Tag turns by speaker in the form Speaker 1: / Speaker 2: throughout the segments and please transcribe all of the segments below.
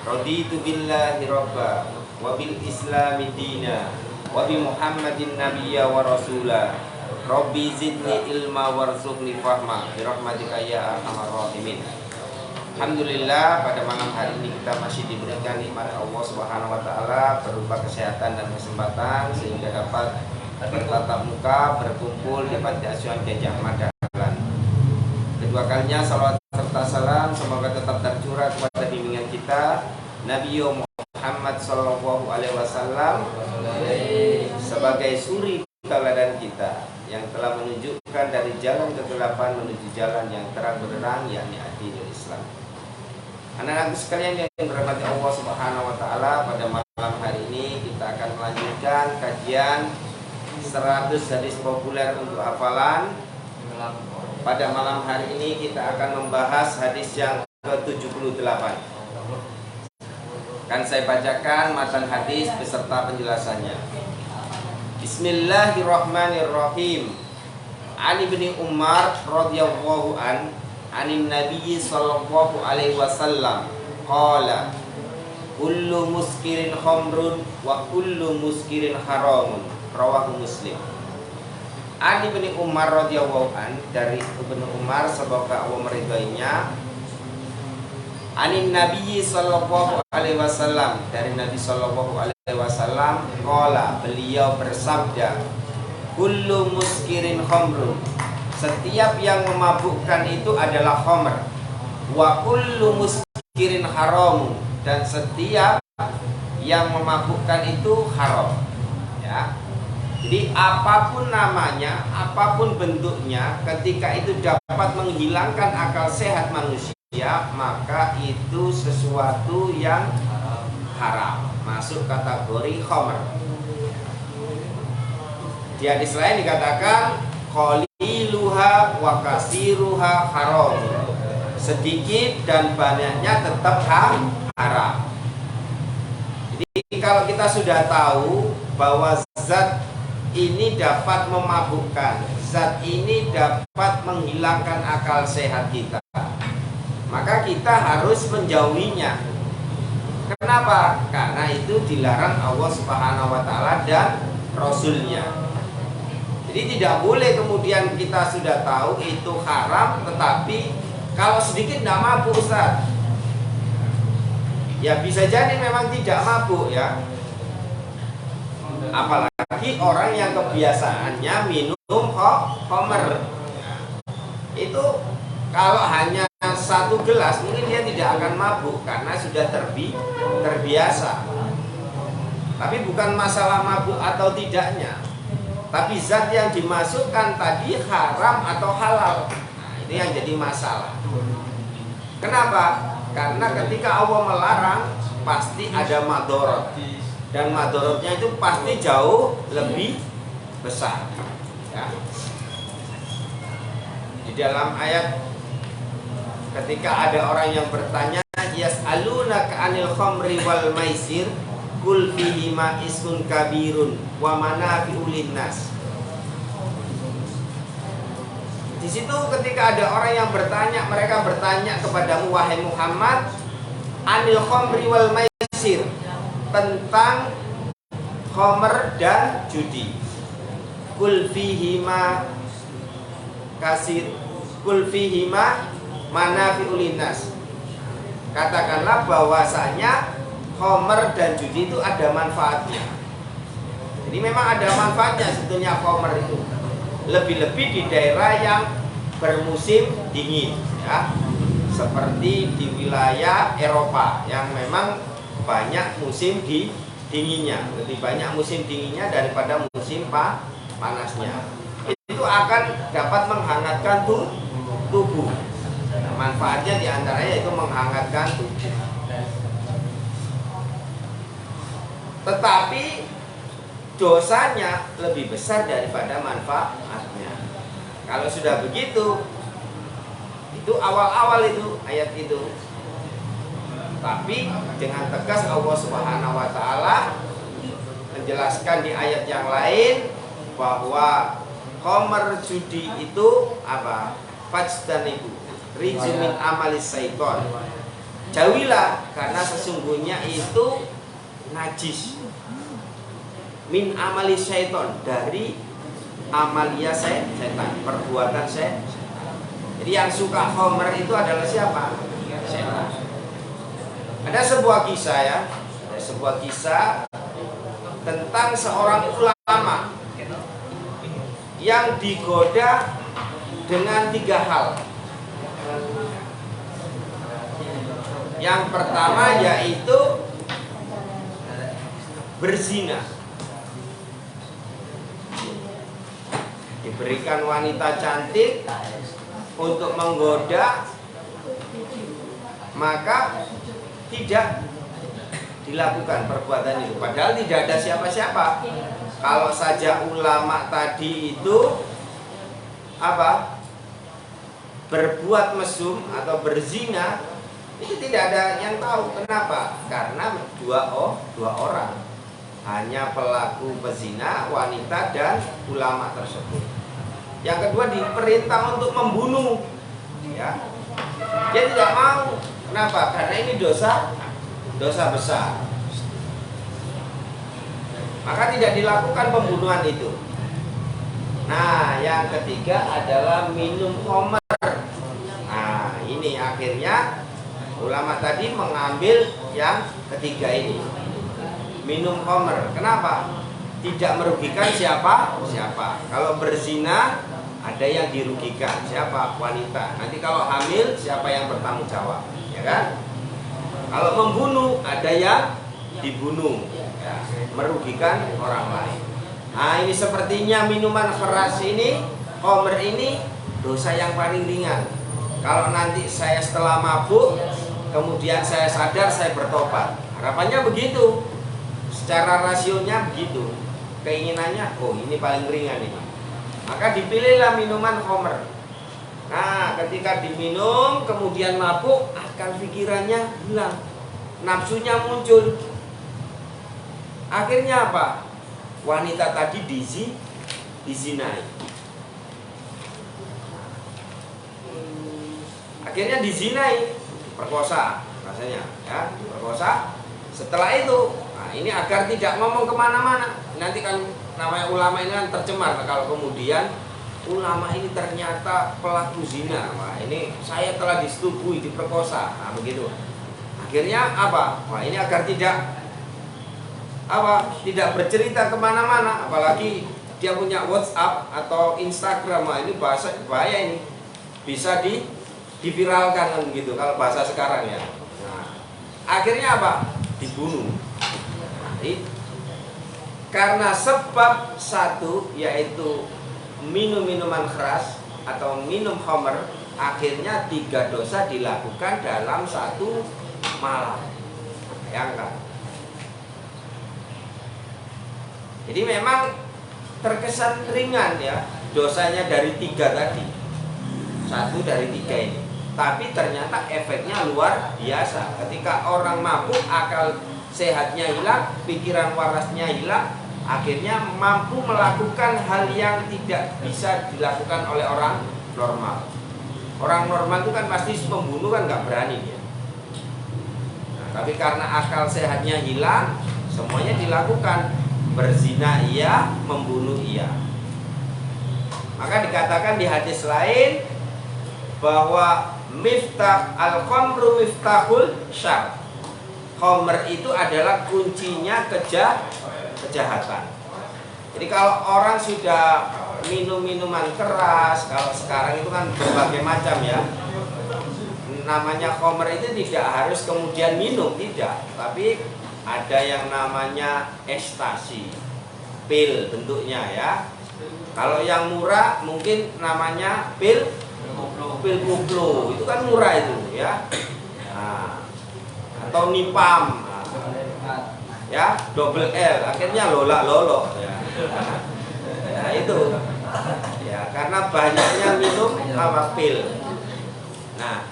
Speaker 1: Raditu billahi robba wa bil islami dina wa bi Muhammadin nabiyya wa rasula. Rabbi zidni ilma warzuqni fahma bi rahmatika ya arhamar rahimin. Alhamdulillah, pada malam hari ini kita masih diberikan nikmat Allah Subhanahu wa taala berupa kesehatan dan kesempatan sehingga dapat bertatap muka berkumpul di Panti Asuhan Gajah Mada. Kedua kalinya salawat serta salam semoga tetap tercurah kepada bimbingan kita Nabi Muhammad sallallahu alaihi wasallam sebagai suri teladan kita yang telah menunjukkan dari jalan kegelapan menuju jalan yang terang benderang, yakni Dinul Islam. Anak-anak sekalian yang dirahmati Allah Subhanahu wa taala, pada malam hari ini kita akan melanjutkan kajian 100 hadis populer untuk hafalan. Pada malam hari ini kita akan membahas hadis yang ke-78. Akan saya bacakan matan hadis beserta penjelasannya. Bismillahirrahmanirrahim. Ali bin Umar radhiyallahu anin Nabi sallallahu alaihi wasallam qala kullu muskirin khamrun wa kullu muskirin haramun. Rawahu Muslim. Ali bin Umar radhiyallahu dari Ibnu Umar semoga Allah meridainya, anin Nabi sallallahu alaihi wasallam, dari Nabi sallallahu alaihi wasallam qala, beliau bersabda, kullu muskirin khamrun, setiap yang memabukkan itu adalah khamr, wa kullu muskirin haram, dan setiap yang memabukkan itu haram. Ya. Jadi apapun namanya, apapun bentuknya, ketika itu dapat menghilangkan akal sehat manusia, maka itu sesuatu yang haram, masuk kategori khamr. Di hadis lain dikatakan qaliluha wa kasiruha haram, sedikit dan banyaknya tetap haram. Jadi kalau kita sudah tahu bahwa zat ini dapat memabukkan, zat ini dapat menghilangkan akal sehat kita, maka kita harus menjauhinya. Kenapa? Karena itu dilarang Allah Subhanahu wa taala dan Rasulnya. Jadi tidak boleh kemudian kita sudah tahu itu haram, tetapi kalau sedikit tidak mabuk, Ustaz. Ya bisa jadi memang tidak mabuk ya. Apalagi orang yang kebiasaannya minum khamr. Itu kalau hanya satu gelas mungkin dia tidak akan mabuk karena sudah terbiasa. Tapi bukan masalah mabuk atau tidaknya, tapi zat yang dimasukkan tadi haram atau halal. Nah, ini yang jadi masalah. Kenapa? Karena ketika Allah melarang pasti ada madorot, dan madorotnya itu pasti jauh lebih besar ya. Di dalam ayat ketika ada orang yang bertanya, yas'alunaka 'anil khamri wal maisir qul fihima ismun kabirun wa manafi'u linnas. Di situ ketika ada orang yang bertanya, mereka bertanya kepadamu wahai Muhammad, 'anil khamri wal maisir, tentang khamr dan judi. Qul fihima kasir, qul fihima manafi'u linnas. Katakanlah bahwasanya khamr dan judi itu ada manfaatnya. Jadi memang ada manfaatnya sebetulnya khamr itu. Lebih-lebih di daerah yang bermusim dingin ya. Seperti di wilayah Eropa yang memang banyak musim dinginnya, lebih banyak musim dinginnya daripada musim panasnya. Itu akan dapat menghangatkan tubuh. Nah, manfaatnya diantaranya itu menghangatkan tubuh. Tetapi dosanya lebih besar daripada manfaatnya. Kalau sudah begitu, itu awal-awal itu ayat itu. Tapi dengan tegas Allah Subhanahu wa taala menjelaskan di ayat yang lain bahwa khamr judi itu apa? Fajtanibu rijmin amalis syaiton. Jauhilah, karena sesungguhnya itu najis. Min amali syaiton, dari amalia setan, perbuatan setan. Jadi yang suka khamr itu adalah siapa? Setan. Ada sebuah kisah ya, ada sebuah kisah tentang seorang ulama yang digoda dengan 3 hal. Yang pertama yaitu berzina. Diberikan wanita cantik untuk menggoda, maka tidak dilakukan perbuatan itu, padahal tidak ada siapa-siapa. Kalau saja ulama tadi itu apa? Berbuat mesum atau berzina, itu tidak ada yang tahu. Kenapa? Karena dua orang, hanya pelaku pezina, wanita dan ulama tersebut. Yang kedua, diperintah untuk membunuh, ya. Dia tidak mau. Kenapa? Karena ini dosa besar. Maka tidak dilakukan pembunuhan itu. Nah, yang ketiga adalah minum khamr. Nah, ini akhirnya ulama tadi mengambil yang ketiga ini, minum khamr. Kenapa? Tidak merugikan siapa? Kalau berzina ada yang dirugikan, siapa? Wanita. Nanti kalau hamil siapa yang bertanggung jawab? Ya kan? Kalau membunuh ada yang dibunuh, ya, merugikan orang lain. Nah, ini sepertinya minuman keras ini, khamr ini dosa yang paling ringan. Kalau nanti saya setelah mabuk, kemudian saya sadar, saya bertobat, harapannya begitu. Secara rasionya begitu. Keinginannya, oh ini paling ringan ini. Maka dipilihlah minuman khamr. Nah, ketika diminum kemudian mabuk, akan pikirannya hilang, nafsunya muncul. Akhirnya apa? Wanita tadi dizinai. Akhirnya dizinai, perkosa rasanya, ya, perkosa. Setelah itu, nah ini agar tidak ngomong kemana-mana. Nanti kan namanya ulama ini kan tercemar kalau kemudian ulama ini ternyata pelaku zina. Wah, ini saya telah disetubui, diperkosa. Nah, begitu. Akhirnya apa? Wah, ini agar tidak bercerita kemana-mana, apalagi dia punya WhatsApp atau Instagram. Wah, ini bahaya ini, bisa diviralkan kan gitu kalau bahasa sekarang ya. Nah, akhirnya apa? Dibunuh. Jadi, karena sebab satu yaitu minum minuman keras atau minum khamr, akhirnya 3 dosa dilakukan dalam satu malam. Bayangkan. Jadi memang terkesan ringan ya dosanya dari 3 tadi, 1 dari 3 ini. Tapi ternyata efeknya luar biasa. Ketika orang mabuk, akal sehatnya hilang, pikiran warasnya hilang, akhirnya mampu melakukan hal yang tidak bisa dilakukan oleh orang normal. Orang normal itu kan pasti membunuh kan nggak berani dia. Nah, tapi karena akal sehatnya hilang, semuanya dilakukan. Berzina iya, membunuh iya. Maka dikatakan di hadis lain bahwa miftah al-khamru miftahul syarr. Khamr itu adalah kuncinya kejahatan. Jadi kalau orang sudah minum minuman keras, kalau sekarang itu kan berbagai macam ya. Namanya khamr itu tidak harus kemudian minum, tidak. Tapi ada yang namanya ekstasi, pil bentuknya ya. Kalau yang murah mungkin namanya pil koplo, itu kan murah itu ya. Nah, atau nipam, ya, double L, akhirnya lolo ya. Nah, itu ya, karena banyaknya minum pil. Nah,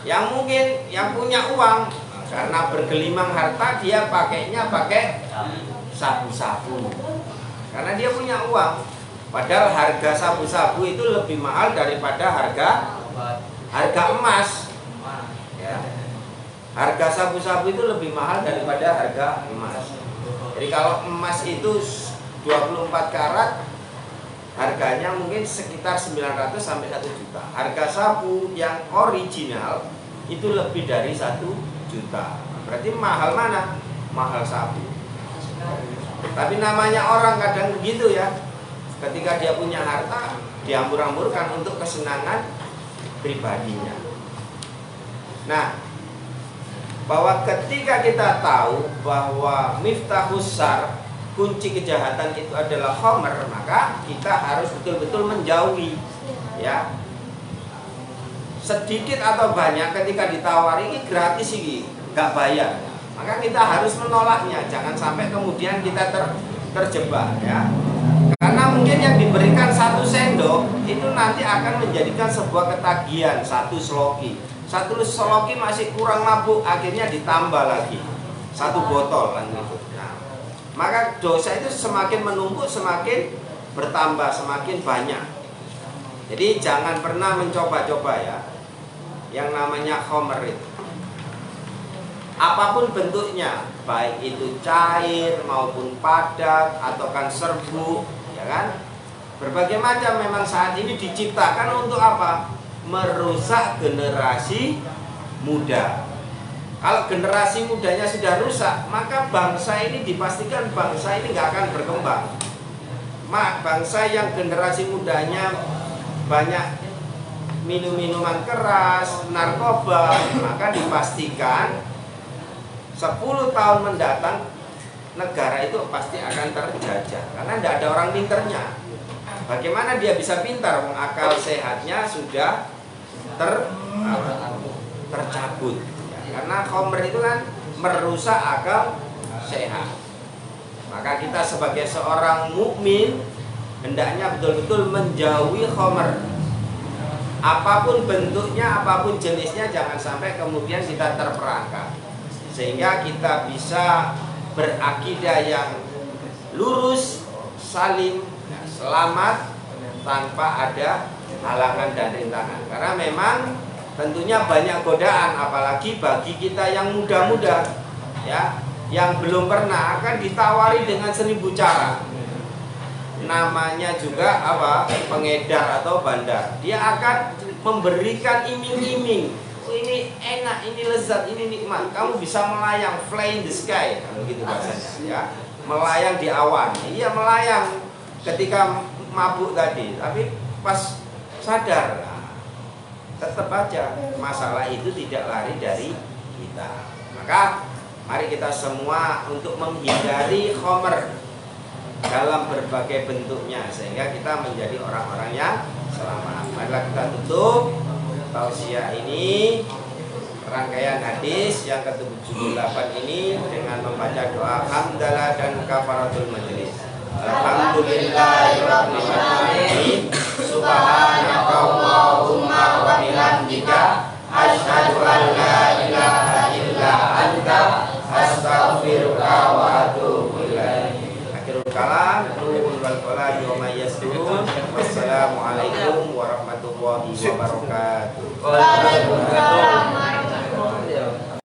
Speaker 1: yang mungkin yang punya uang, karena bergelimang harta, dia pakai sabu-sabu karena dia punya uang. Padahal harga sabu-sabu itu lebih mahal daripada harga emas ya. Harga sabu-sabu itu lebih mahal daripada harga emas. Jadi kalau emas itu 24 karat harganya mungkin sekitar 900 sampai 1 juta. Harga sabu yang original itu lebih dari 1 juta. Berarti mahal mana? Mahal sabu. Tapi namanya orang kadang begitu ya. Ketika dia punya harta, diambur-amburkan untuk kesenangan pribadinya. Nah, bahwa ketika kita tahu bahwa miftahus syarr, kunci kejahatan itu adalah khamr, maka kita harus betul-betul menjauhi, ya. Sedikit atau banyak ketika ditawari ini gratis ini, nggak bayar, maka kita harus menolaknya. Jangan sampai kemudian kita terjebak, ya. Karena mungkin yang diberikan 1 sendok itu nanti akan menjadikan sebuah ketagihan 1 sloki. 1 sloki masih kurang mabuk, akhirnya ditambah lagi 1 botol kan gitu. Nah, maka dosa itu semakin menumpuk, semakin bertambah, semakin banyak. Jadi jangan pernah mencoba-coba ya yang namanya khamr itu. Apapun bentuknya, baik itu cair maupun padat atau kan serbuk, ya kan? Berbagai macam memang saat ini diciptakan untuk apa? Merusak generasi muda. Kalau generasi mudanya sudah rusak, maka bangsa ini dipastikan bangsa ini nggak akan berkembang. Bangsa yang generasi mudanya banyak minum-minuman keras, narkoba, maka dipastikan 10 tahun mendatang negara itu pasti akan terjajah. Karena tidak ada orang pinternya. Bagaimana dia bisa pintar? Akal sehatnya sudah tercabut. Karena khamr itu kan merusak akal sehat. Maka kita sebagai seorang mukmin hendaknya betul-betul menjauhi khamr. Apapun bentuknya, apapun jenisnya, jangan sampai kemudian kita terperangkap. Sehingga kita bisa berakidah yang lurus, salim, selamat, tanpa ada halangan dan rintangan. Karena memang tentunya banyak godaan, apalagi bagi kita yang muda-muda, ya, yang belum pernah, akan ditawari dengan 1000 cara. Namanya juga apa? Pengedar atau bandar. Dia akan memberikan iming-iming. Ini enak, ini lezat, ini nikmat. Kamu bisa melayang, fly in the sky, begitu bahasanya, ya. Melayang di awan. Iya, melayang ketika mabuk tadi, tapi pas sadar, tetap aja masalah itu tidak lari dari kita. Maka mari kita semua untuk menghindari khamr dalam berbagai bentuknya, sehingga kita menjadi orang-orang yang selamat. Marilah kita tutup tausiah ini, rangkaian hadis yang ke-78 ini dengan membaca doa hamdalah dan kafaratul majelis. Alhamdulillahirabbil alamin. Subhanakallahumma wa bihamdika asyhadu an la ilaha illa anta astaghfiruka wa atubu ilaik. Akhirul kalam, nurul wal qalami wa may yasturun. Wassalamualaikum warahmatullahi wabarakatuh.